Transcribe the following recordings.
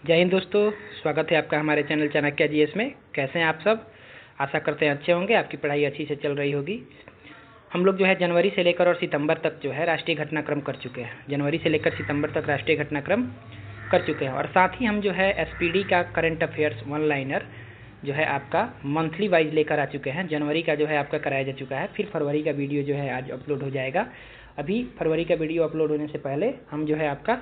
जय हिंद दोस्तों, स्वागत है आपका हमारे चैनल चाणक्य जीएस में। कैसे हैं आप सब? आशा करते हैं अच्छे होंगे, आपकी पढ़ाई अच्छी से चल रही होगी। हम लोग जो है जनवरी से लेकर और सितंबर तक जो है राष्ट्रीय घटनाक्रम कर चुके हैं। जनवरी से लेकर सितंबर तक राष्ट्रीय घटनाक्रम कर चुके हैं और साथ ही हम जो है एसपीडी का करंट अफेयर्स वन लाइनर जो है आपका मंथली वाइज लेकर आ चुके हैं। जनवरी का जो है आपका कराया जा चुका है, फिर फरवरी का वीडियो जो है आज अपलोड हो जाएगा। अभी फरवरी का वीडियो अपलोड होने से पहले हम जो है आपका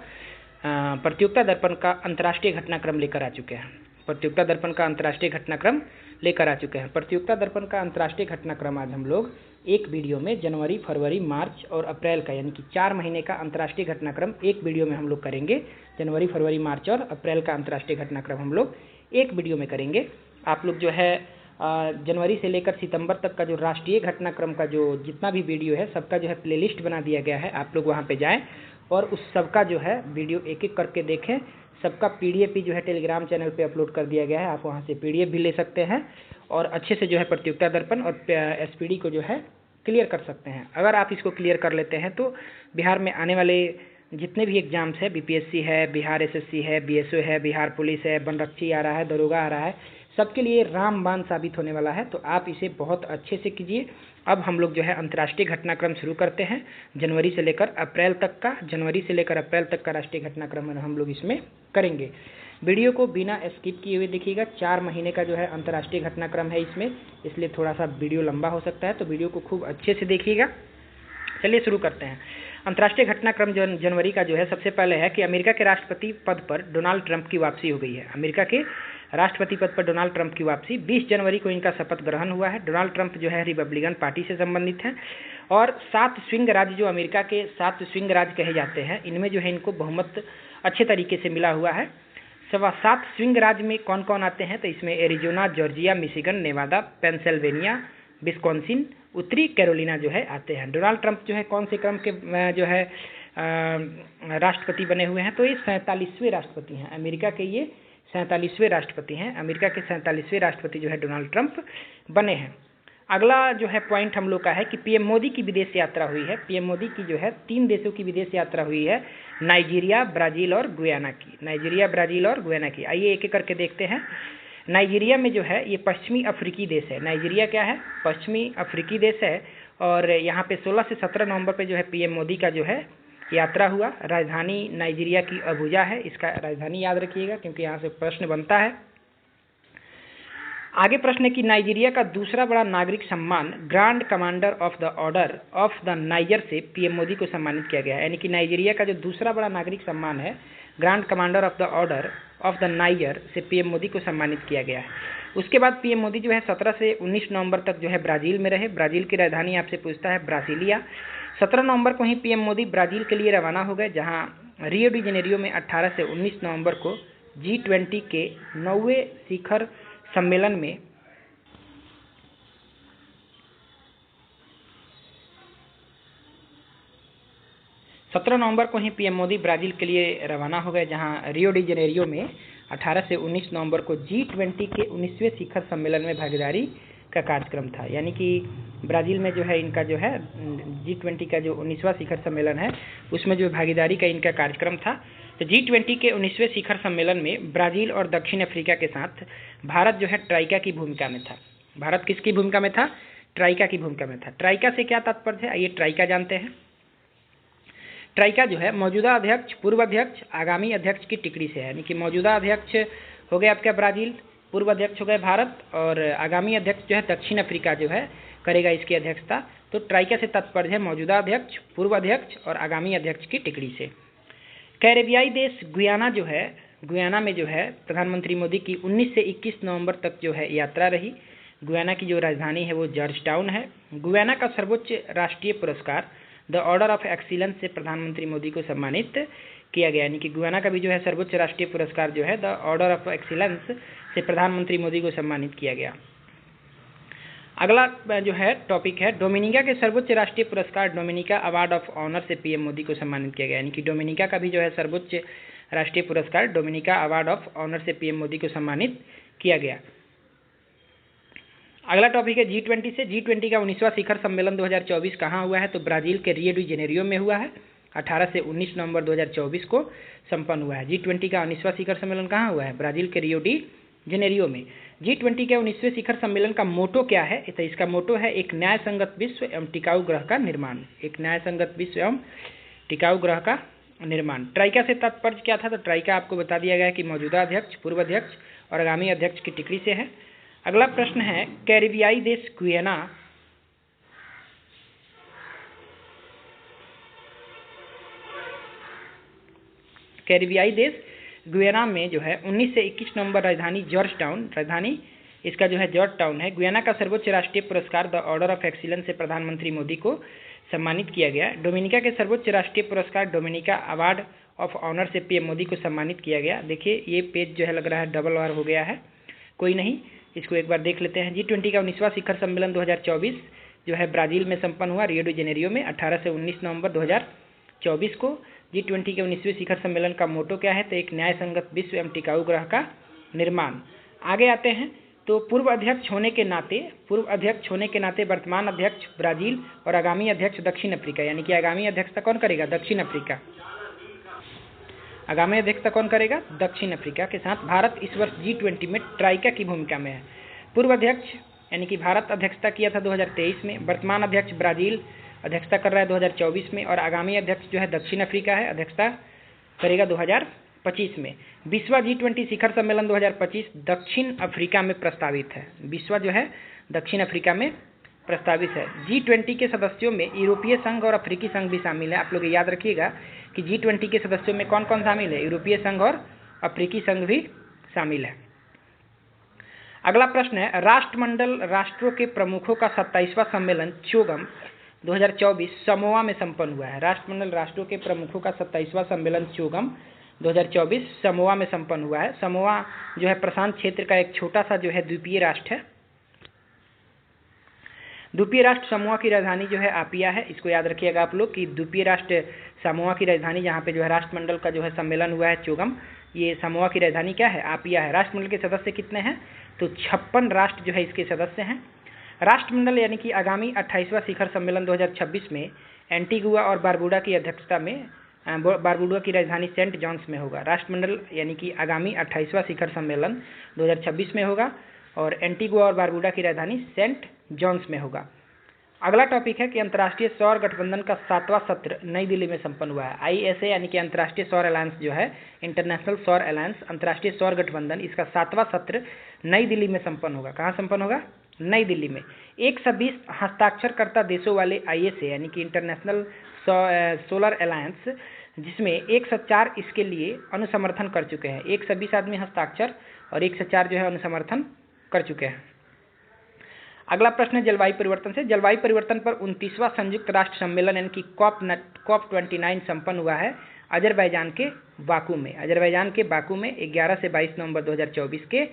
प्रतियोगिता दर्पण का अंतर्राष्ट्रीय घटनाक्रम लेकर आ चुके हैं। प्रतियोगिता दर्पण का अंतर्राष्ट्रीय घटनाक्रम लेकर आ चुके हैं। प्रतियोगिता दर्पण का अंतर्राष्ट्रीय घटनाक्रम आज हम लोग एक वीडियो में जनवरी, फरवरी, मार्च और अप्रैल का यानी कि 4 महीने का अंतर्राष्ट्रीय घटनाक्रम एक वीडियो में हम लोग करेंगे। जनवरी, फरवरी, मार्च और अप्रैल का अंतर्राष्ट्रीय घटनाक्रम हम लोग एक वीडियो में करेंगे। आप लोग जो है जनवरी से लेकर सितंबर तक का जो राष्ट्रीय घटनाक्रम का जो जितना भी वीडियो है सबका जो है प्लेलिस्ट बना दिया गया है। आप लोग वहाँ पे जाएं और उस सबका जो है वीडियो एक एक करके देखें। सबका पीडीएफ भी जो है टेलीग्राम चैनल पे अपलोड कर दिया गया है, आप वहाँ से पीडीएफ भी ले सकते हैं और अच्छे से जो है प्रतियोगिता दर्पण और एसपीडी को जो है क्लियर कर सकते हैं। अगर आप इसको क्लियर कर लेते हैं तो बिहार में आने वाले जितने भी एग्जाम्स है, बीपीएससी है, बिहार एसएससी है, बीएसओ है, बिहार पुलिस है, वनरक्षी आ रहा है, दरोगा आ रहा है, सबके लिए रामबाण साबित होने वाला है। तो आप इसे बहुत अच्छे से कीजिए। अब हम लोग जो है अंतर्राष्ट्रीय घटनाक्रम शुरू करते हैं। जनवरी से लेकर अप्रैल तक का राष्ट्रीय घटनाक्रम हम लोग इसमें करेंगे। वीडियो को बिना स्किप किए हुए देखिएगा। 4 महीने का जो है अंतर्राष्ट्रीय घटनाक्रम है इसमें, इसलिए थोड़ा सा वीडियो लंबा हो सकता है, तो वीडियो को खूब अच्छे से देखिएगा। चलिए शुरू करते हैं। अंतर्राष्ट्रीय घटनाक्रम जनवरी का जो है सबसे पहले है कि अमेरिका के राष्ट्रपति पद पर डोनाल्ड ट्रंप की वापसी हो गई है। अमेरिका के राष्ट्रपति पद पर डोनाल्ड ट्रंप की वापसी 20 जनवरी को इनका शपथ ग्रहण हुआ है। डोनाल्ड ट्रंप जो है रिपब्लिकन पार्टी से संबंधित हैं और 7 स्विंग राज्य जो अमेरिका के 7 स्विंग राज्य कहे जाते हैं, इनमें जो है इनको बहुमत अच्छे तरीके से मिला हुआ है। 7 स्विंग राज्य में कौन कौन आते हैं तो इसमें Arizona, Georgia, Michigan, Nevada, Pennsylvania, Wisconsin, उत्तरी कैरोलिना जो है आते हैं। डोनाल्ड ट्रंप जो है कौन से क्रम के जो है राष्ट्रपति बने हुए हैं तो ये 47वें राष्ट्रपति हैं। अमेरिका के ये 47वें राष्ट्रपति हैं। अमेरिका के 47वें राष्ट्रपति जो है डोनाल्ड ट्रंप बने हैं। अगला जो है पॉइंट हम लोग का है कि पीएम मोदी की विदेश यात्रा हुई है। पीएम मोदी की जो है 3 देशों की विदेश यात्रा हुई है, नाइजीरिया, ब्राज़ील और गुयाना की। नाइजीरिया, ब्राज़ील और गुयाना की। आइए एक एक करके देखते हैं। नाइजीरिया में जो है ये पश्चिमी अफ्रीकी देश है। नाइजीरिया क्या है? पश्चिमी अफ्रीकी देश है और यहाँ पे 16 से 17 नवंबर पे जो है पीएम मोदी का जो है यात्रा हुआ। राजधानी नाइजीरिया की अबुजा है, इसका राजधानी याद रखिएगा क्योंकि यहाँ से प्रश्न बनता है। आगे प्रश्न है कि नाइजीरिया का दूसरा बड़ा नागरिक सम्मान grand commander of the order of the niger से पीएम मोदी को सम्मानित किया गया है। यानी कि नाइजीरिया का जो दूसरा बड़ा नागरिक सम्मान है grand commander of the order of the niger से पीएम मोदी को सम्मानित किया गया है। उसके बाद पीएम मोदी जो है 17 से 19 नवंबर तक जो है ब्राज़ील में रहे। ब्राज़ील की राजधानी आपसे पूछता है ब्रासीलिया। 17 नवंबर को ही पीएम मोदी ब्राज़ील के लिए रवाना हो गए, जहाँ रियो डी जेनेरियो में 18 से 19 नवंबर को G20 के 9वें शिखर सम्मेलन में नवंबर को ही पीएम मोदी ब्राज़ील के लिए रवाना हो गए, जहां रियो डी जेनेरियो में 18 से 19 नवंबर को G20 के 19वें शिखर सम्मेलन में भागीदारी का कार्यक्रम था। यानी कि ब्राज़ील में जो है इनका जो है G20 का जो 19वां शिखर सम्मेलन है उसमें जो भागीदारी का इनका कार्यक्रम था। तो G20 के 19वें शिखर सम्मेलन में ब्राज़ील और दक्षिण अफ्रीका के साथ भारत जो है ट्राइका की भूमिका में था। भारत किसकी भूमिका में था? ट्राइका की भूमिका में था। ट्राइका से क्या तात्पर्य है, आइए ट्राइका जानते हैं। ट्राइका जो है मौजूदा अध्यक्ष, पूर्व अध्यक्ष, आगामी अध्यक्ष की टिकड़ी से है। यानी कि मौजूदा अध्यक्ष हो गए आपका ब्राज़ील, पूर्व अध्यक्ष हो गए भारत और आगामी अध्यक्ष जो है दक्षिण अफ्रीका जो है करेगा इसकी अध्यक्षता। तो ट्राइका से तात्पर्य है मौजूदा अध्यक्ष, पूर्व अध्यक्ष और आगामी अध्यक्ष की टिकड़ी से। कैरेबियाई देश गुयाना जो है, गुयाना में जो है प्रधानमंत्री मोदी की 19 से 21 नवंबर तक जो है यात्रा रही। गुयाना की जो राजधानी है वो जॉर्ज टाउन है। गुयाना का सर्वोच्च राष्ट्रीय पुरस्कार द ऑर्डर ऑफ एक्सीलेंस से प्रधानमंत्री मोदी को सम्मानित किया गया। यानी कि गुयाना का भी जो है सर्वोच्च राष्ट्रीय पुरस्कार जो है द ऑर्डर ऑफ एक्सीलेंस से प्रधानमंत्री मोदी को सम्मानित किया गया। अगला जो है टॉपिक है डोमिनिका के सर्वोच्च राष्ट्रीय पुरस्कार डोमिनिका अवार्ड ऑफ ऑनर से पीएम मोदी को सम्मानित किया गया। यानी कि डोमिनिका का भी जो है सर्वोच्च राष्ट्रीय पुरस्कार डोमिनिका अवार्ड ऑफ ऑनर से पीएम मोदी को सम्मानित किया गया। अगला टॉपिक है G20 से। G20 का 19वां शिखर सम्मेलन 2024 कहाँ हुआ है तो ब्राज़ील के रियो डी जेनेरियो में हुआ है। 18 से 19 नवंबर 2024 को संपन्न हुआ है। G20 का 19वां शिखर सम्मेलन कहाँ हुआ है? ब्राजील के रियो डी जेनेरियो में। G20 के 19वें शिखर सम्मेलन का मोटो क्या है? तो इसका मोटो है एक न्याय संगत विश्व एवं टिकाऊ ग्रह का निर्माण। एक न्याय संगत विश्व एवं टिकाऊ ग्रह का निर्माण। ट्राइका से तात्पर्य क्या था? तो ट्राइका आपको बता दिया गया कि मौजूदा अध्यक्ष, पूर्व अध्यक्ष और आगामी अध्यक्ष की टिकड़ी से है। अगला प्रश्न है, कैरिबियाई देश गुयाना में जो है 19 से 21 नवंबर राजधानी इसका जो है जॉर्ज टाउन है। गुयाना का सर्वोच्च राष्ट्रीय पुरस्कार द ऑर्डर ऑफ एक्सीलेंस से प्रधानमंत्री मोदी को सम्मानित किया गया। डोमिनिका के सर्वोच्च राष्ट्रीय पुरस्कार डोमिनिका अवार्ड ऑफ ऑनर से पीएम मोदी को सम्मानित किया गया। देखिए ये पेज जो है लग रहा है डबल आर हो गया है, कोई नहीं, इसको एक बार देख लेते हैं। G20 का 19वां शिखर सम्मेलन 2024 जो है ब्राजील में संपन्न हुआ, रियो डी जेनेरियो में 18 से 19 नवंबर 2024 को। G20 के 19वें शिखर सम्मेलन का मोटो क्या है? तो एक न्याय संगत विश्व एवं टिकाऊ ग्रह का निर्माण। आगे आते हैं तो पूर्व अध्यक्ष होने के नाते वर्तमान अध्यक्ष ब्राजील और आगामी अध्यक्ष दक्षिण अफ्रीका, यानी कि आगामी अध्यक्षता कौन करेगा? दक्षिण अफ्रीका। आगामी अध्यक्षता कौन करेगा? दक्षिण अफ्रीका के साथ भारत इस वर्ष G20 में ट्राइका की भूमिका में है। पूर्व अध्यक्ष यानी कि भारत अध्यक्षता किया था 2023 में, वर्तमान अध्यक्ष ब्राजील अध्यक्षता कर रहा है 2024 में और आगामी अध्यक्ष जो है दक्षिण अफ्रीका है, अध्यक्षता करेगा 2025 में। 20वां G20 शिखर सम्मेलन 2025 दक्षिण अफ्रीका में प्रस्तावित है। 20वां जो है दक्षिण अफ्रीका में प्रस्तावित है। G20 के सदस्यों में यूरोपीय संघ और अफ्रीकी संघ भी शामिल है। आप लोग याद रखिएगा कि G20 के सदस्यों में कौन कौन शामिल है? यूरोपीय संघ और अफ्रीकी संघ भी शामिल है। अगला प्रश्न है, राष्ट्रमंडल राष्ट्रों के प्रमुखों का 27वां सम्मेलन चोगम 2024 समोआ में संपन्न हुआ है। राष्ट्रमंडल राष्ट्रों के प्रमुखों का 27वां सम्मेलन चोगम 2024 समोआ में संपन्न हुआ है। समोआ जो है प्रशांत क्षेत्र का एक छोटा सा जो है द्वीपीय राष्ट्र है। द्वीपीय राष्ट्र समोआ की राजधानी जो है आपिया है। इसको याद रखिएगा आप लोग कि द्वीपीय राष्ट्र समोआ की राजधानी, जहाँ पे जो है राष्ट्रमंडल का जो है सम्मेलन हुआ है चोगम, ये समोआ की राजधानी क्या है? आपिया है। राष्ट्रमंडल के सदस्य कितने हैं? तो 56 राष्ट्र जो है इसके सदस्य हैं। राष्ट्रमंडल यानी कि आगामी 28वां शिखर सम्मेलन 2026 में एंटीगुआ और बारबुडा की अध्यक्षता में बारबुडा की राजधानी सेंट जॉन्स में होगा। राष्ट्रमंडल यानी कि आगामी 28वां शिखर सम्मेलन 2026 में होगा और एंटीगुआ और बारबुडा की राजधानी सेंट जॉन्स में होगा। अगला टॉपिक है कि अंतर्राष्ट्रीय सौर गठबंधन का 7वां सत्र नई दिल्ली में संपन्न हुआ है। ISA यानी कि अंतर्राष्ट्रीय सौर अलायंस जो है, इंटरनेशनल सौर अलायंस, अंतर्राष्ट्रीय सौर गठबंधन, इसका 7वां सत्र नई दिल्ली में संपन्न होगा। कहाँ संपन्न होगा? नई दिल्ली में। 120 हस्ताक्षरकर्ता देशों वाले ISA यानी कि इंटरनेशनल सोलर अलायंस, जिसमें 104 इसके लिए अनुसमर्थन कर चुके हैं। 120 आदमी हस्ताक्षर और 104 जो है अनुसमर्थन कर चुके हैं। अगला प्रश्न है जलवायु परिवर्तन से। जलवायु परिवर्तन पर 29वां संयुक्त राष्ट्र सम्मेलन यानी कि COP 29 संपन्न हुआ है अजरबैजान के बाकू में। अजरबैजान के बाकू में 11 से 22 नवंबर 2024 के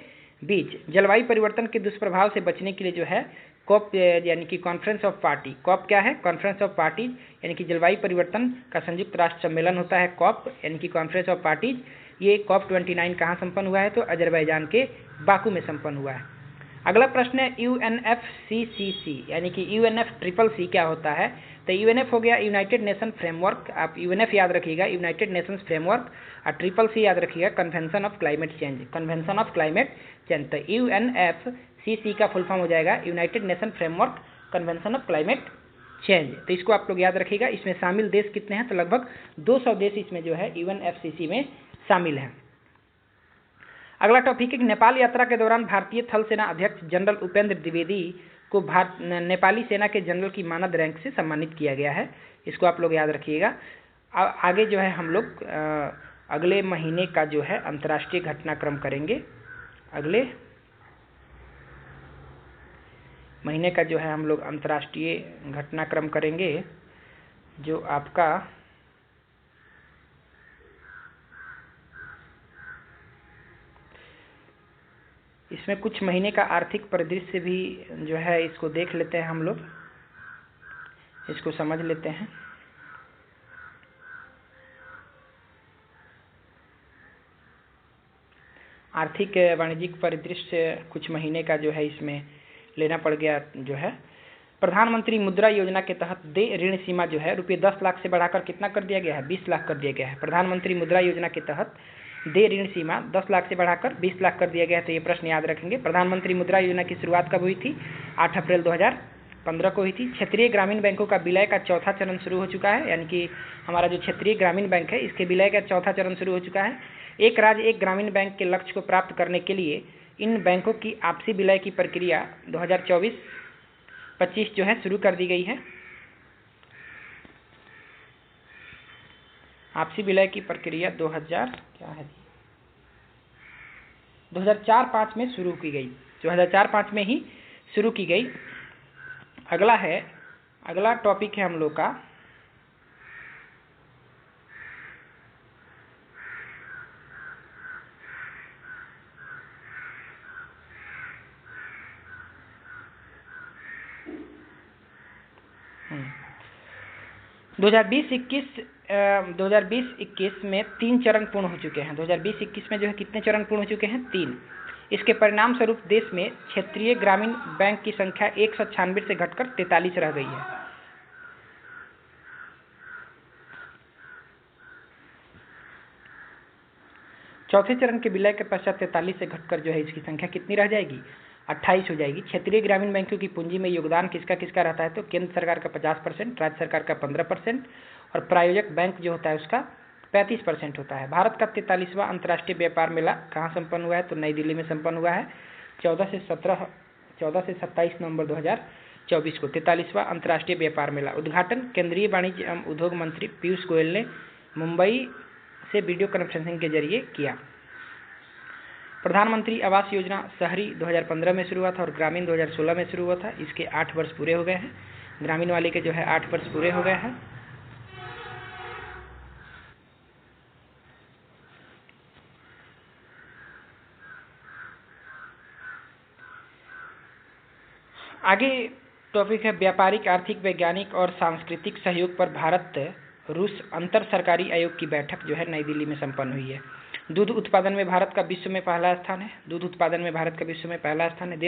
बीच। जलवायु परिवर्तन के दुष्प्रभाव से बचने के लिए जो है COP यानी कि कॉन्फ्रेंस ऑफ पार्टी। COP क्या है? कॉन्फ्रेंस ऑफ पार्टी यानी कि जलवायु परिवर्तन का संयुक्त राष्ट्र सम्मेलन होता है COP यानी कि कॉन्फ्रेंस ऑफ पार्टीज। ये COP 29 कहाँ संपन्न हुआ है? तो अजरबैजान के बाकू में संपन्न हुआ है। अगला प्रश्न है UNFCCC यानी कि UNFCCC क्या होता है? तो UNF हो गया यूनाइटेड नेशन फ्रेमवर्क। आप UNF याद रखिएगा, यूनाइटेड नेशंस फ्रेमवर्क, और CCC याद रखिएगा, convention of climate change. Convention of climate change. तो UNFCCC का फुल फॉर्म हो जाएगा United nation framework convention of climate change. तो इसको आप लोग याद रखिएगा। इसमें शामिल देश कितने हैं? तो लगभग 200 देश इसमें जो है UNFCCC में शामिल हैं। अगला टॉपिक है नेपाल यात्रा के दौरान भारतीय थल सेना अध्यक्ष जनरल उपेंद्र द्विवेदी को नेपाली सेना के जनरल की मानद रैंक से सम्मानित किया गया है। इसको आप लोग याद रखिएगा। आगे जो है हम लोग अगले महीने का जो है अंतर्राष्ट्रीय घटनाक्रम करेंगे। अगले महीने का जो है हम लोग अंतर्राष्ट्रीय घटनाक्रम करेंगे, जो आपका इसमें कुछ महीने का आर्थिक परिदृश्य भी जो है इसको देख लेते हैं, हम लोग इसको समझ लेते हैं। आर्थिक वाणिज्यिक परिदृश्य कुछ महीने का जो है इसमें लेना पड़ गया जो है। प्रधानमंत्री मुद्रा योजना के तहत देय ऋण सीमा जो है रुपये 10 लाख से बढ़ाकर कितना कर दिया गया है? 20 लाख कर दिया गया है। प्रधानमंत्री मुद्रा योजना के तहत देय ऋण सीमा 10 लाख से बढ़ाकर 20 लाख कर दिया गया है। तो ये प्रश्न याद रखेंगे। प्रधानमंत्री मुद्रा योजना की शुरुआत कब हुई थी? 8 अप्रैल 2015 को हुई थी। क्षेत्रीय ग्रामीण बैंकों का विलय का चौथा चरण शुरू हो चुका है, यानी कि हमारा जो क्षेत्रीय ग्रामीण बैंक है इसके विलय का चौथा चरण शुरू हो चुका है। एक राज्य एक ग्रामीण बैंक के लक्ष्य को प्राप्त करने के लिए इन बैंकों की आपसी विलय की प्रक्रिया 2024-25 जो है शुरू कर दी गई है। आपसी विलय की प्रक्रिया 2004-5 में शुरू की गई, 2004-5 में ही शुरू की गई। अगला टॉपिक है हम लोग का दो 2020-21 में 3 चरण पूर्ण हो चुके हैं। 2020-21 में जो है कितने चरण पूर्ण हो चुके हैं? 3। इसके परिणाम स्वरूप देश में क्षेत्रीय ग्रामीण बैंक की संख्या 196 से घटकर 43 रह गई है। चौथे चरण के विलय के पश्चात 43 से घटकर जो है इसकी संख्या कितनी रह जाएगी? 28 हो जाएगी। क्षेत्रीय ग्रामीण बैंकों की पूंजी में योगदान किसका किसका रहता है? तो केंद्र सरकार का 50%, राज्य सरकार का 15% और प्रायोजक बैंक जो होता है उसका 35% होता है। भारत का 43वां अंतर्राष्ट्रीय व्यापार मेला कहाँ संपन्न हुआ है? तो नई दिल्ली में संपन्न हुआ है 14 से 27 नवंबर 2024 को 43वां अंतर्राष्ट्रीय व्यापार मेला। उद्घाटन केंद्रीय वाणिज्य एवं उद्योग मंत्री पीयूष गोयल ने मुंबई से वीडियो कॉन्फ्रेंसिंग के जरिए किया। प्रधानमंत्री आवास योजना शहरी 2015 में शुरू हुआ था और ग्रामीण 2016 में शुरू हुआ था। इसके 8 वर्ष पूरे हो गए हैं। ग्रामीण वाले के जो है 8 वर्ष पूरे हो गए हैं। आगे टॉपिक है व्यापारिक, आर्थिक, वैज्ञानिक और सांस्कृतिक सहयोग पर भारत रूस अंतर सरकारी आयोग की बैठक जो है नई दिल्ली में संपन्न हुई है। दूध उत्पादन में भारत का विश्व में पहला स्थान है। दूध उत्पादन में भारत का विश्व में पहला स्थान है।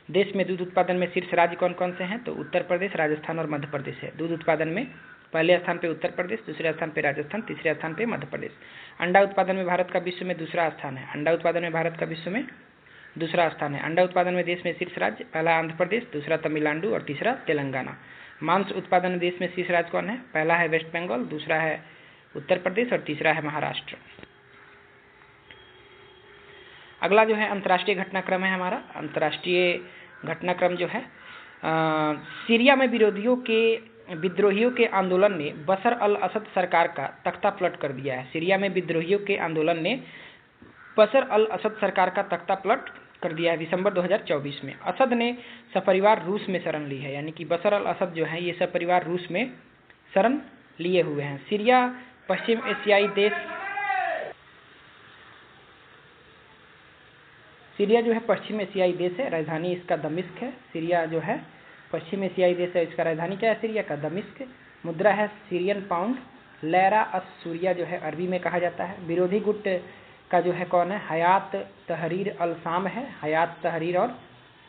देश में दूध उत्पादन में शीर्ष राज्य कौन कौन से हैं? तो उत्तर प्रदेश, राजस्थान और मध्य प्रदेश है। दूध उत्पादन में पहले स्थान पे उत्तर प्रदेश, दूसरे स्थान पे राजस्थान, तीसरे स्थान पे मध्य प्रदेश। अंडा उत्पादन में भारत का विश्व में दूसरा स्थान है। अंडा उत्पादन में भारत का विश्व में दूसरा स्थान है। अंडा उत्पादन में देश में शीर्ष राज्य पहला आंध्र प्रदेश, दूसरा तमिलनाडु और तीसरा तेलंगाना। मांस उत्पादन में देश में शीर्ष राज्य कौन है? पहला है वेस्ट बंगाल, दूसरा है उत्तर प्रदेश और तीसरा है महाराष्ट्र। अगला जो है अंतर्राष्ट्रीय घटनाक्रम है हमारा। अंतर्राष्ट्रीय घटनाक्रम जो है सीरिया में विद्रोहियों के आंदोलन ने बशर अल असद सरकार का तख्ता पलट कर दिया है। सीरिया में विद्रोहियों के आंदोलन ने बशर अल असद सरकार का तख्ता पलट कर दिया है दिसंबर 2024 में। असद ने सपरिवार रूस में शरण ली है, यानी कि बशर अल असद जो है ये सपरिवार रूस में शरण लिए हुए हैं। सीरिया पश्चिम एशियाई देश सीरिया जो है पश्चिम एशियाई देश है, राजधानी इसका दमिश्क है। सीरिया जो है पश्चिम एशियाई देश है, इसका राजधानी क्या है? सीरिया का दमिश्क। मुद्रा है सीरियन पाउंड। लैरा अस सूरिया जो है अरबी में कहा जाता है। विरोधी गुट का जो है कौन है? हयात तहरीर अल शाम है। हयात तहरीर और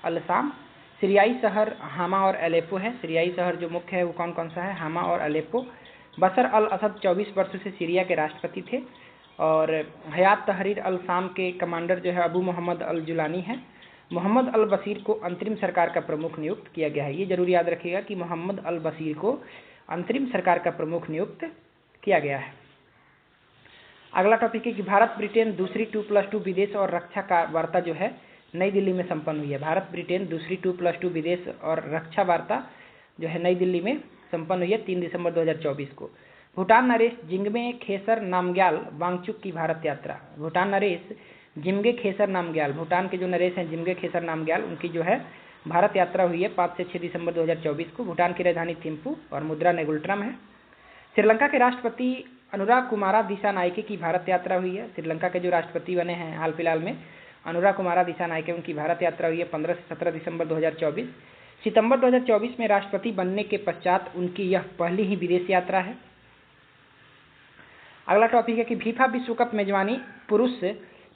अल शाम। सीरियाई शहर हामा और अलेप्पो है। सीरियाई शहर जो मुख्य है वो कौन कौन सा है? हामा और अलेप्पो। बशर अल असद 24 वर्षों से सीरिया के राष्ट्रपति थे और हयात तहरीर अल शाम के कमांडर जो है अबू मोहम्मद अल जुलानी है। मोहम्मद अल बशीर को अंतरिम सरकार का प्रमुख नियुक्त किया गया है। ये जरूर याद रखिएगा कि मोहम्मद अल बशीर को अंतरिम सरकार का प्रमुख नियुक्त किया गया है। अगला टॉपिक है कि भारत ब्रिटेन दूसरी 2+2 विदेश और रक्षा का वार्ता जो है नई दिल्ली में संपन्न हुई है। भारत ब्रिटेन दूसरी 2+2 विदेश और रक्षा वार्ता जो है नई दिल्ली में संपन्न हुई है 3 दिसंबर 2024 को। भूटान नरेश जिंगमे खेसर नामग्याल वांगचुक की भारत यात्रा। भूटान नरेश जिम्गे खेसर नामग्याल, भूटान के जो नरेश हैं जिम्गे खेसर नामग्याल, उनकी जो है भारत यात्रा हुई है 5 से 6 दिसंबर 2024 को। भूटान की राजधानी थिम्पू और मुद्रा नेगुल्ट्रम है। श्रीलंका के राष्ट्रपति अनुरा कुमारा दिसानायके की भारत यात्रा हुई है। श्रीलंका के जो राष्ट्रपति बने हैं हाल फिलहाल में अनुरा कुमारा दिसानायके, उनकी भारत यात्रा हुई है 15 से 17 दिसंबर 2024। सितंबर 2024 में राष्ट्रपति बनने के पश्चात उनकी यह पहली ही विदेश यात्रा है। अगला टॉपिक है कि फीफा विश्व कप मेजबानी पुरुष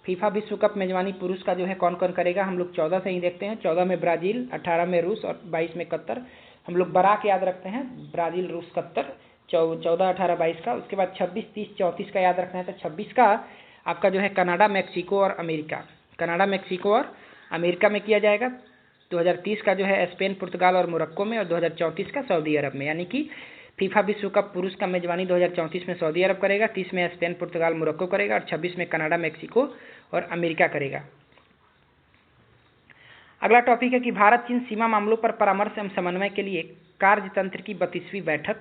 फीफा विश्व कप मेजबानी पुरुष का जो है कौन कौन करेगा, हम लोग 14 से ही देखते हैं। 14 में ब्राज़ील, 18 में रूस और 22 में कतर। हम लोग बराक याद रखते हैं, ब्राज़ील, रूस, कतर, 14, 18, 22 का। उसके बाद 26, 30, 34 का याद रखना है। तो 26 का आपका जो है कनाडा, मैक्सिको और अमेरिका, कनाडा, मैक्सिको और अमेरिका में किया जाएगा। 2030 का जो है स्पेन, पुर्तगाल और मोरक्को में, और 2034 का सऊदी अरब में। यानी कि फीफा विश्व कप पुरुष का मेजबानी 2034 में सऊदी अरब करेगा, 30 में स्पेन, पुर्तगाल, मोरक्को करेगा और 26 में कनाडा, मैक्सिको और अमेरिका करेगा। अगला टॉपिक है कि भारत चीन सीमा मामलों पर परामर्श एवं समन्वय के लिए कार्यतंत्र की 32वीं बैठक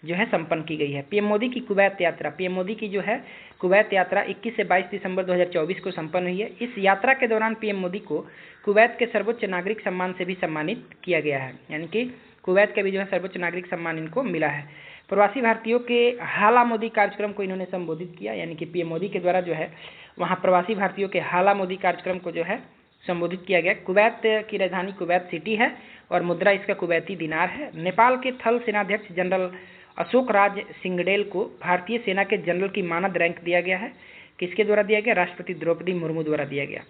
जो है संपन्न की गई है। पीएम मोदी की कुवैत यात्रा, पीएम मोदी की जो है कुवैत यात्रा 21 से 22 दिसंबर 2024 को संपन्न हुई है। इस यात्रा के दौरान पीएम मोदी को कुवैत के सर्वोच्च नागरिक सम्मान से भी सम्मानित किया गया है, यानी कि कुवैत के भी जो है सर्वोच्च नागरिक सम्मान इनको मिला है। प्रवासी भारतीयों के हाला मोदी कार्यक्रम को इन्होंने संबोधित किया, यानी कि पीएम मोदी के द्वारा जो है वहाँ प्रवासी भारतीयों के हाला मोदी कार्यक्रम को जो है संबोधित किया गया। कुवैत की राजधानी कुवैत सिटी है और मुद्रा इसका कुवैती दिनार है। नेपाल के थल सेनाध्यक्ष जनरल अशोक राज सिंगडेल को भारतीय सेना के जनरल की मानद रैंक दिया गया है। किसके द्वारा दिया गया? राष्ट्रपति द्रौपदी मुर्मू द्वारा दिया गया।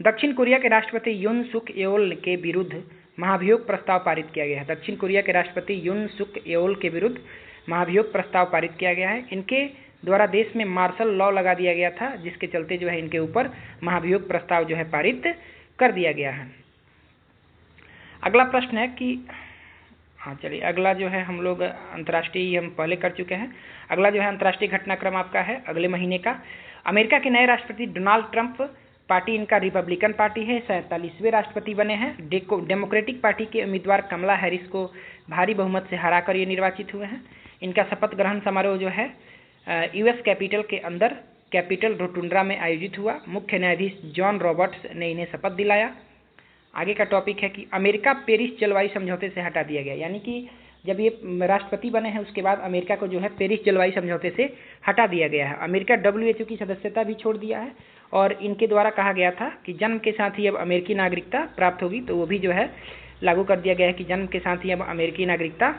दक्षिण कोरिया के राष्ट्रपति यून सुक येओल के विरुद्ध महाभियोग प्रस्ताव पारित किया गया है। दक्षिण कोरिया के राष्ट्रपति यून सुक येओल के विरुद्ध महाभियोग प्रस्ताव पारित किया गया है। इनके द्वारा देश में मार्शल लॉ लगा दिया गया था, जिसके चलते जो है इनके ऊपर महाभियोग प्रस्ताव जो है पारित कर दिया गया है। अगला प्रश्न है कि चलिए अगला जो है हम लोग अंतर्राष्ट्रीय हम पहले कर चुके हैं। अगला जो है अंतर्राष्ट्रीय घटनाक्रम आपका है अगले महीने का। अमेरिका के नए राष्ट्रपति डोनाल्ड ट्रंप, पार्टी इनका रिपब्लिकन पार्टी है, 47वें राष्ट्रपति बने हैं। डेमोक्रेटिक पार्टी के उम्मीदवार कमला हैरिस को भारी बहुमत से हराकर ये निर्वाचित हुए हैं। इनका शपथ ग्रहण समारोह जो है यूएस कैपिटल के अंदर कैपिटल रोटुंड्रा में आयोजित हुआ। मुख्य न्यायाधीश जॉन रॉबर्ट्स ने इन्हें शपथ दिलाया। आगे का टॉपिक है कि अमेरिका पेरिस जलवायु समझौते से हटा दिया गया, यानी कि जब ये राष्ट्रपति बने हैं उसके बाद अमेरिका को जो है पेरिस जलवायु समझौते से हटा दिया गया है। अमेरिका WHO की सदस्यता भी छोड़ दिया है और इनके द्वारा कहा गया था कि जन्म के साथ ही अब अमेरिकी नागरिकता प्राप्त होगी, तो वो भी जो है लागू कर दिया गया है कि जन्म के साथ ही अब अमेरिकी नागरिकता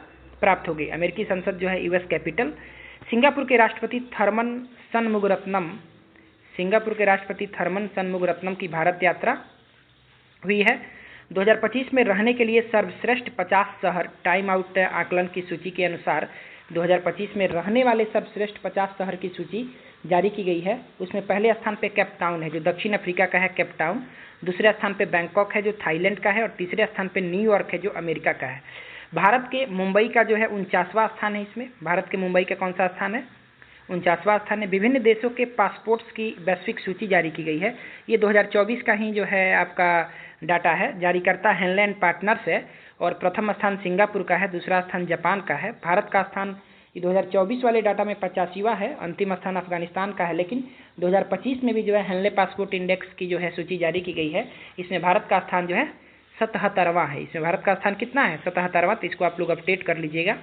प्राप्त होगी। अमेरिकी संसद जो है यूएस कैपिटल। सिंगापुर के राष्ट्रपति थर्मन सनमुगरत्नम की भारत यात्रा हुई है। 2025 में रहने के लिए सर्वश्रेष्ठ 50 शहर टाइम आउट आकलन की सूची के अनुसार 2025 में रहने वाले सर्वश्रेष्ठ 50 शहर की सूची जारी की गई है। उसमें पहले स्थान पे केप टाउन है जो दक्षिण अफ्रीका का है, केप टाउन। दूसरे स्थान पे बैंकॉक है जो थाईलैंड का है और तीसरे स्थान पे न्यूयॉर्क है जो अमेरिका का है। भारत के मुंबई का जो है 49वां स्थान है। इसमें भारत के मुंबई का कौन सा स्थान है? 49वां स्थान है। विभिन्न देशों के पासपोर्ट्स की वैश्विक सूची जारी की गई है। ये 2024 का ही जो है आपका डाटा है। जारीकर्ता हैनलैंड पार्टनर्स है और प्रथम स्थान सिंगापुर का है, दूसरा स्थान जापान का है। भारत का स्थान 2024 वाले डाटा में 85वां है, अंतिम स्थान अफगानिस्तान का है। लेकिन 2025 में भी जो है हैनले पासपोर्ट इंडेक्स की जो है सूची जारी की गई है। इसमें भारत का स्थान जो है 77वां है। इसमें भारत का स्थान कितना है? 77वां। तो इसको आप लोग अपडेट कर लीजिएगा।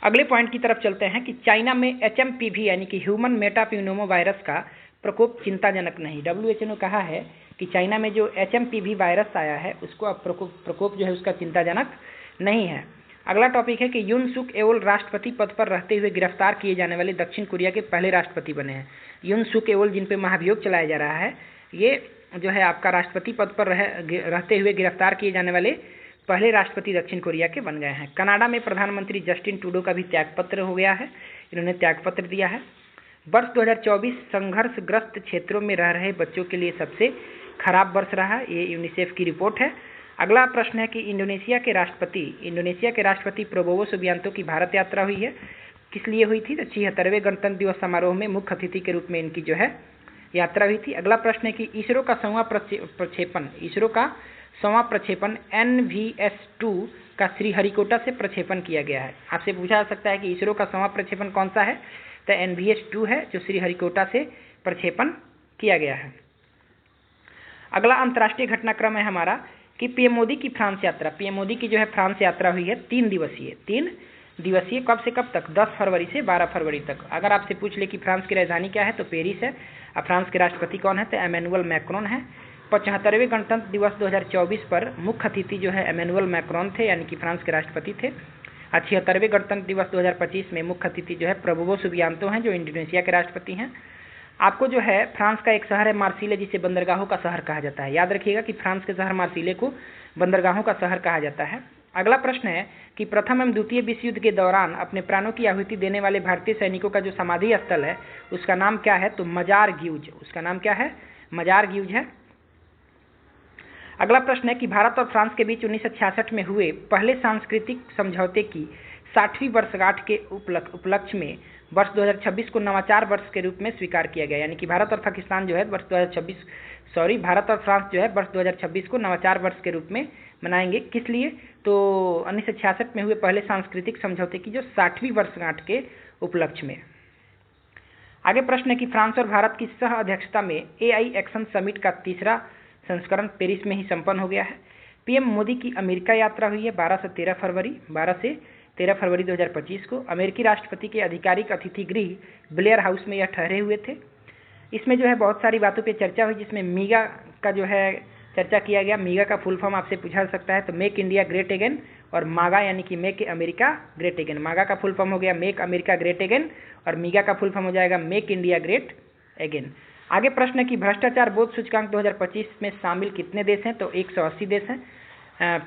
अगले पॉइंट की तरफ चलते हैं कि चाइना में HMPV यानी कि ह्यूमन मेटाप्यूनोमो वायरस का प्रकोप चिंताजनक नहीं। WHO ने कहा है कि चाइना में जो HMPV वायरस आया है उसको अब प्रकोप जो है उसका चिंताजनक नहीं है। अगला टॉपिक है कि यून सुक येओल राष्ट्रपति पद पर रहते हुए गिरफ्तार किए जाने वाले दक्षिण कोरिया के पहले राष्ट्रपति बने हैं। यून सुक येओल जिन पे महाभियोग चलाया जा रहा है, ये जो है आपका राष्ट्रपति पद पर रहते हुए गिरफ्तार किए जाने वाले पहले राष्ट्रपति दक्षिण कोरिया के बन गए हैं। कनाडा में प्रधानमंत्री जस्टिन ट्रूडो का भी त्यागपत्र हो गया है, इन्होंने त्यागपत्र दिया है। वर्ष 2024 संघर्षग्रस्त क्षेत्रों में रह रहे बच्चों के लिए सबसे खराब वर्ष रहा, ये यूनिसेफ की रिपोर्ट है। अगला प्रश्न है कि इंडोनेशिया के राष्ट्रपति प्रोबोवो सुबियांतो की भारत यात्रा हुई है। किस लिए हुई थी? तो 76वें गणतंत्र दिवस समारोह में मुख्य अतिथि के रूप में इनकी जो है यात्रा हुई थी। अगला प्रश्न है कि इसरो का 100वां प्रक्षेपण NVS-2 का श्रीहरिकोटा से प्रक्षेपण किया गया है। आपसे पूछा जा सकता है कि इसरो का 100वां प्रक्षेपण कौन सा है? तो NVS-2 है जो श्रीहरिकोटा से प्रक्षेपण किया गया है। अगला अंतर्राष्ट्रीय घटनाक्रम है हमारा कि पीएम मोदी की फ्रांस यात्रा। पीएम मोदी की जो है फ्रांस यात्रा हुई है 3 दिवसीय। कब से कब तक? 10 फरवरी से 12 फरवरी तक। अगर आपसे पूछ ले कि फ्रांस की राजधानी क्या है तो पेरिस है। अब फ्रांस के राष्ट्रपति कौन है? तो एमेनुअल मैक्रोन है। 75वें गणतंत्र दिवस 2024 पर मुख्य अतिथि जो है एमेनुअल मैक्रोन थे, यानी कि फ्रांस के राष्ट्रपति थे। 76वें गणतंत्र दिवस 2025 में मुख्य अतिथि जो है प्रोबोवो सुबियांतो हैं जो इंडोनेशिया के राष्ट्रपति हैं। आपको जो है फ्रांस का एक शहर है मार्सिले, जिसे बंदरगाहों का शहर कहा जाता है। याद रखिएगा कि फ्रांस के शहर मार्सिले को बंदरगाहों का शहर कहा जाता है। अगला प्रश्न है कि प्रथम एवं द्वितीय विश्व युद्ध के दौरान अपने प्राणों की आहुति देने वाले भारतीय सैनिकों का जो समाधि स्थल है उसका नाम क्या है? तो मजार ग्यूज। उसका नाम क्या है? मजार ग्यूज है। अगला प्रश्न है कि भारत और फ्रांस के बीच 1966 में हुए पहले सांस्कृतिक समझौते की 60वीं वर्षगांठ के उपलक्ष्य में वर्ष 2026 को नवाचार वर्ष के रूप में स्वीकार किया गया। यानी कि भारत और पाकिस्तान जो है भारत और फ्रांस जो है वर्ष 2026 को नवाचार वर्ष के रूप में मनाएंगे। किस लिए? तो 1966 में हुए पहले सांस्कृतिक समझौते की जो 60वीं वर्षगांठ के उपलक्ष्य में। आगे प्रश्न है कि फ्रांस और भारत की सह अध्यक्षता में AI एक्शन समिट का तीसरा संस्करण पेरिस में ही संपन्न हो गया है। पीएम मोदी की अमेरिका यात्रा हुई है 12 से 13 फरवरी 2025 को। अमेरिकी राष्ट्रपति के आधिकारिक अतिथि गृह ब्लेयर हाउस में यह ठहरे हुए थे। इसमें जो है बहुत सारी बातों पे चर्चा हुई, जिसमें मीगा का जो है चर्चा किया गया। मीगा का फुल फॉर्म आपसे पूछा सकता है, तो मेक इंडिया ग्रेट अगेन, और मागा यानी कि मेक अमेरिका ग्रेट अगेन। मागा का फुल फॉर्म हो गया मेक अमेरिका ग्रेट अगेन, और मीगा का फुल फॉर्म हो जाएगा मेक इंडिया ग्रेट अगेन। आगे प्रश्न है कि भ्रष्टाचार बोध सूचकांक 2025 में शामिल कितने देश हैं? तो 180 देश हैं।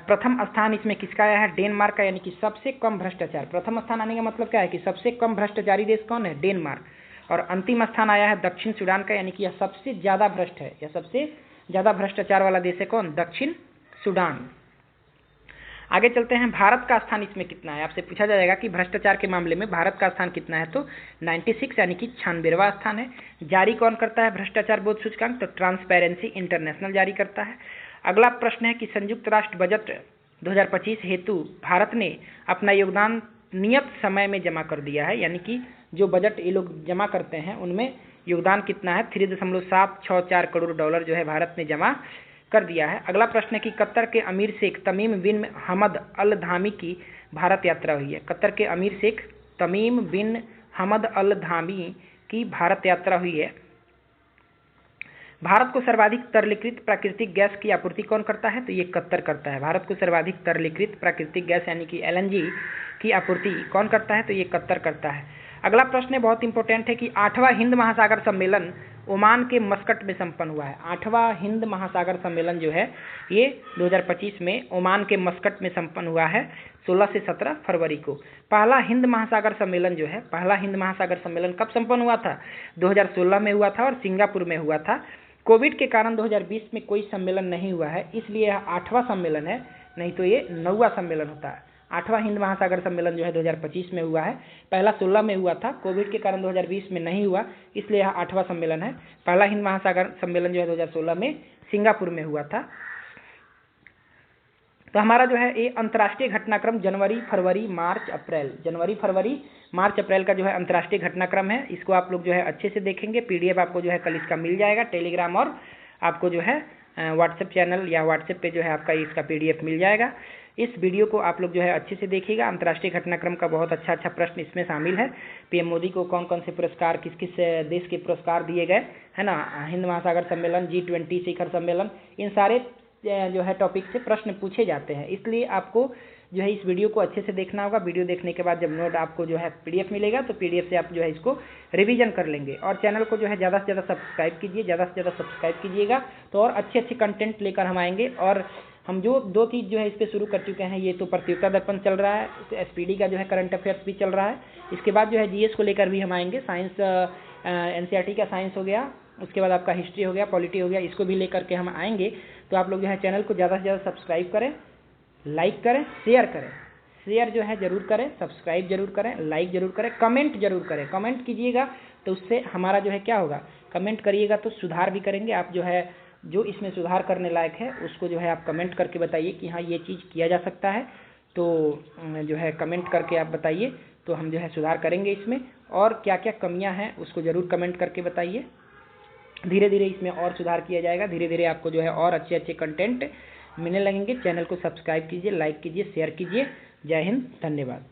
प्रथम स्थान इसमें किसका आया है? डेनमार्क का, यानी कि सबसे कम भ्रष्टाचार। प्रथम स्थान आने का मतलब क्या है कि सबसे कम भ्रष्टाचारी देश कौन है? डेनमार्क। और अंतिम स्थान आया है दक्षिण सूडान का, यानी कि यह सबसे ज्यादा भ्रष्ट है, यह सबसे ज्यादा भ्रष्टाचार वाला देश है कौन? दक्षिण सूडान। आगे चलते हैं, भारत का स्थान इसमें कितना है? आपसे पूछा जाएगा कि भ्रष्टाचार के मामले में भारत का स्थान कितना है? तो 96 यानी कि 96वां स्थान है। जारी कौन करता है भ्रष्टाचार बोध सूचकांक? तो ट्रांसपेरेंसी इंटरनेशनल जारी करता है। अगला प्रश्न है कि संयुक्त राष्ट्र बजट 2025 हेतु भारत ने अपना योगदान नियत समय में जमा कर दिया है, यानी कि जो बजट ये लोग जमा करते हैं उनमें योगदान कितना है? 3.764 करोड़ डॉलर जो है भारत ने जमा कर दिया है। अगला प्रश्न है कि कतर के अमीर शेख तमीम बिन हमद अल धामी की भारत यात्रा हुई है। कतर के अमीर शेख तमीम बिन हमद अल धामी की भारत यात्रा हुई है। भारत को सर्वाधिक तरलीकृत प्राकृतिक गैस की आपूर्ति कौन करता है? तो ये कतर करता है। भारत को सर्वाधिक तरलीकृत प्राकृतिक गैस यानी कि LNG की आपूर्ति कौन करता है? तो ये कतर करता है। अगला प्रश्न है बहुत इंपॉर्टेंट है कि 8वां हिंद महासागर सम्मेलन ओमान के मस्कट में संपन्न हुआ है। 8वां हिंद महासागर सम्मेलन जो है ये 2025 में ओमान के मस्कट में संपन्न हुआ है 16 से 17 फरवरी को। पहला हिंद महासागर सम्मेलन जो है, पहला हिंद महासागर सम्मेलन कब संपन्न हुआ था? 2016 में हुआ था और सिंगापुर में हुआ था। कोविड के कारण 2020 में कोई सम्मेलन नहीं हुआ है, इसलिए यह 8वां सम्मेलन है, नहीं तो ये 9वां सम्मेलन होता है। 8वां हिंद महासागर सम्मेलन जो है 2025 में हुआ है, पहला 16 में हुआ था, कोविड के कारण 2020 में नहीं हुआ, इसलिए यह 8वां सम्मेलन है। पहला हिंद महासागर सम्मेलन जो है 2016 में सिंगापुर में हुआ था। तो हमारा जो है ये अंतर्राष्ट्रीय घटनाक्रम जनवरी फरवरी मार्च अप्रैल का जो है अंतर्राष्ट्रीय घटनाक्रम है। इसको आप लोग जो है अच्छे से देखेंगे। PDF आपको जो है कल इसका मिल जाएगा टेलीग्राम, और आपको जो है व्हाट्सएप चैनल या व्हाट्सएप पे जो है आपका इसका PDF मिल जाएगा। इस वीडियो को आप लोग जो है अच्छे से देखिएगा। अंतर्राष्ट्रीय घटनाक्रम का बहुत अच्छा प्रश्न इसमें शामिल है। पीएम मोदी को कौन कौन से पुरस्कार, किस किस देश के पुरस्कार दिए गए, है ना, हिंद महासागर सम्मेलन, G20 शिखर सम्मेलन, इन सारे जो है टॉपिक से प्रश्न पूछे जाते हैं। इसलिए आपको जो है इस वीडियो को अच्छे से देखना होगा। वीडियो देखने के बाद जब नोट आपको जो है PDF मिलेगा तो PDF से आप जो है इसको रिवीजन कर लेंगे। और चैनल को जो है ज़्यादा से ज़्यादा सब्सक्राइब कीजिए, ज़्यादा से ज़्यादा सब्सक्राइब कीजिएगा, तो और अच्छे कंटेंट लेकर हम आएंगे। और हम जो 2 चीज़ जो है इस पर शुरू कर चुके हैं, ये तो प्रतियोगिता दर्पण चल रहा है, SPD का जो है करंट अफेयर्स भी चल रहा है। इसके बाद जो है GS को लेकर भी हम आएंगे। साइंस NCERT का साइंस हो गया, उसके बाद आपका हिस्ट्री हो गया, पॉलिटी हो गया, इसको भी लेकर के हम आएंगे। तो आप लोग जो है चैनल को ज़्यादा से ज़्यादा सब्सक्राइब करें, लाइक करें, शेयर करें। शेयर जो है जरूर करें, सब्सक्राइब जरूर करें, लाइक जरूर करें, कमेंट जरूर करें। कमेंट कीजिएगा तो उससे हमारा जो है क्या होगा, कमेंट करिएगा तो सुधार भी करेंगे। आप जो है जो इसमें सुधार करने लायक है उसको जो है आप कमेंट करके बताइए कि हाँ ये चीज़ किया जा सकता है। तो जो है कमेंट करके आप बताइए तो हम जो है सुधार करेंगे इसमें। और क्या क्या कमियां हैं उसको ज़रूर कमेंट करके बताइए। धीरे धीरे इसमें और सुधार किया जाएगा। धीरे धीरे आपको जो है और अच्छे कंटेंट मिलने लगेंगे। चैनल को सब्सक्राइब कीजिए, लाइक कीजिए, शेयर कीजिए। जय हिंद, धन्यवाद।